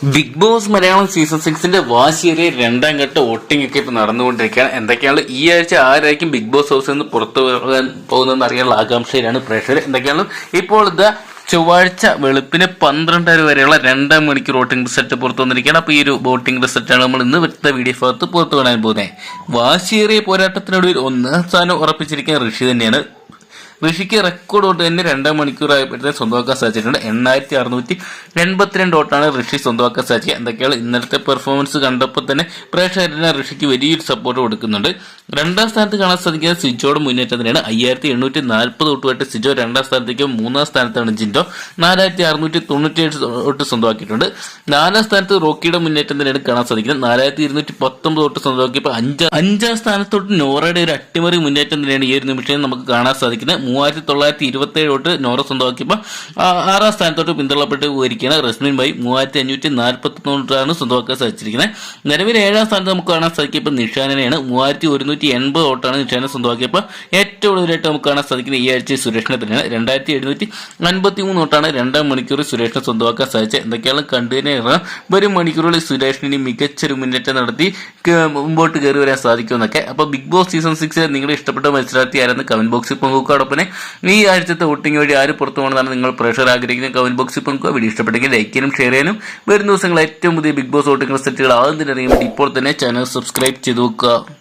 Big boss Malayalam season 6 വാശിയേറിയ രണ്ടാം ഘട്ട വോട്ടിംഗ് ഒക്കെ ഇപ്പൊ നടന്നുകൊണ്ടിരിക്കുകയാണ്. എന്തൊക്കെയാണ് ഈ ആഴ്ച ആരായിരിക്കും ബിഗ് ബോസ് ഹൗസിൽ നിന്ന് പുറത്തു പോകുന്നതെന്ന് അറിയാനുള്ള ആകാംക്ഷയിലാണ് പ്രേക്ഷകർ. എന്തൊക്കെയാണ് ഇപ്പോൾ ചൊവ്വാഴ്ച വെളുപ്പിന് 12:30 വരെയുള്ള 2 മണിക്കൂർ വോട്ടിംഗ് റിസൾട്ട് പുറത്തു വന്നിരിക്കുകയാണ്. അപ്പോൾ ഈ ഒരു വോട്ടിംഗ് റിസൾട്ടാണ് നമ്മൾ ഇന്ന് വ്യക്ത വീഡിയോ ഭാഗത്ത് പുറത്തു കാണാൻ പോകുന്നത്. വാശിയേറിയ പോരാട്ടത്തിനൊടുവിൽ 1ാം സ്ഥാനം ഉറപ്പിച്ചിരിക്കുന്ന ഋഷി തന്നെയാണ്. ഋഷിക്ക് റെക്കോർഡ് വോട്ട് തന്നെ 2 മണിക്കൂറായപ്പോഴത്തേക്ക് സ്വന്തമാക്കാൻ സാധിച്ചിട്ടുണ്ട്. 8682 വോട്ടാണ് ഋഷി സ്വന്തമാക്കാൻ സാധിക്കുക. എന്തൊക്കെയാണ് ഇന്നലത്തെ പെർഫോമൻസ് കണ്ടപ്പോൾ തന്നെ പ്രേക്ഷകരെല്ലാം ഋഷിക്ക് വലിയൊരു സപ്പോർട്ട് കൊടുക്കുന്നുണ്ട്. 2ാം സ്ഥാനത്ത് കാണാൻ സാധിക്കുന്നത് സിജോയുടെ മുന്നേറ്റം തന്നെയാണ്. 5840 വോട്ടുമായിട്ട് സിജോ 2ാം സ്ഥാനത്തേക്കും 3ാം സ്ഥാനത്താണ് ജിൻഡോ 4697 വോട്ട് സ്വന്തമാക്കിയിട്ടുണ്ട്. 4ാം സ്ഥാനത്ത് റോക്കിയുടെ മുന്നേറ്റം തന്നെയാണ് കാണാൻ സാധിക്കുന്നത്. 4219 വോട്ട് സ്വന്തമാക്കിയപ്പോൾ 5ാം സ്ഥാനത്തോട്ട് നോറയുടെ ഒരു അട്ടിമറി മുന്നേറ്റം തന്നെയാണ് ഈ ഒരു നിമിഷം നമുക്ക് കാണാൻ സാധിക്കുന്നത്. 3927 വോട്ട് നോറ സ്വന്തമാക്കിയപ്പോൾ 6ാം സ്ഥാനത്തോട്ട് പിന്തള്ളപ്പെട്ട് പോയിരിക്കുകയാണ്. റസ്മിൻ ഭായി 3541 വോട്ടാണ് സ്വന്തമാക്കാൻ സാധിച്ചിരിക്കുന്നത്. നിലവിൽ 7ാം സ്ഥാനത്ത് നമുക്ക് കാണാൻ സാധിക്കിയപ്പോൾ നിഷാനെയാണ്. 3180 വോട്ടാണ് നിഷാനെ സ്വന്തമാക്കിയപ്പോൾ ഏറ്റവും കൂടുതലായിട്ട് നമുക്ക് കാണാൻ സാധിക്കുന്നത് ഈ ആഴ്ച സുരേഷിനെ തന്നെയാണ്. 2753 വോട്ടാണ് 2 മണിക്കൂറിൽ സുരേഷിനെ സ്വന്തമാക്കാൻ സാധിച്ചത്. എന്തൊക്കെയാണ് കണ്ടുതന്നെ വരും മണിക്കൂറുകളിൽ സുരേഷിന് മികച്ചൊരു മുന്നേറ്റം നടത്തി മുമ്പോട്ട് കയറി വരാൻ സാധിക്കുമെന്നൊക്കെ. അപ്പോൾ ബിഗ് ബോസ് സീസൺ 6 നിങ്ങളുടെ ഇഷ്ടപ്പെട്ട മത്സരാർത്ഥി ആരെന്ന് കമന്റ് ബോക്സിൽ പങ്കുവെക്കുക. ഈ ആഴ്ചത്തെ വോട്ടിംഗ് വഴി ആര് പുറത്തു പോകണമെന്നാണ് നിങ്ങൾ പ്രേക്ഷകർ ആഗ്രഹിക്കുന്ന കമന്റ് ബോക്സിൽ പങ്കുവെക്കുക. വീഡിയോ ഇഷ്ടപ്പെട്ടെങ്കിൽ ലൈക്ക് ചെയ്യാനും ഷെയർ ചെയ്യാനും വരും ദിവസങ്ങൾ ഏറ്റവും പുതിയ ബിഗ് ബോസ് വോട്ടിംഗ് റിസൾട്ടുകൾ ആദ്യം തന്നെ അറിയാൻ വേണ്ടി ഇപ്പോൾ തന്നെ ചാനൽ സബ്സ്ക്രൈബ് ചെയ്തു വെക്കുക.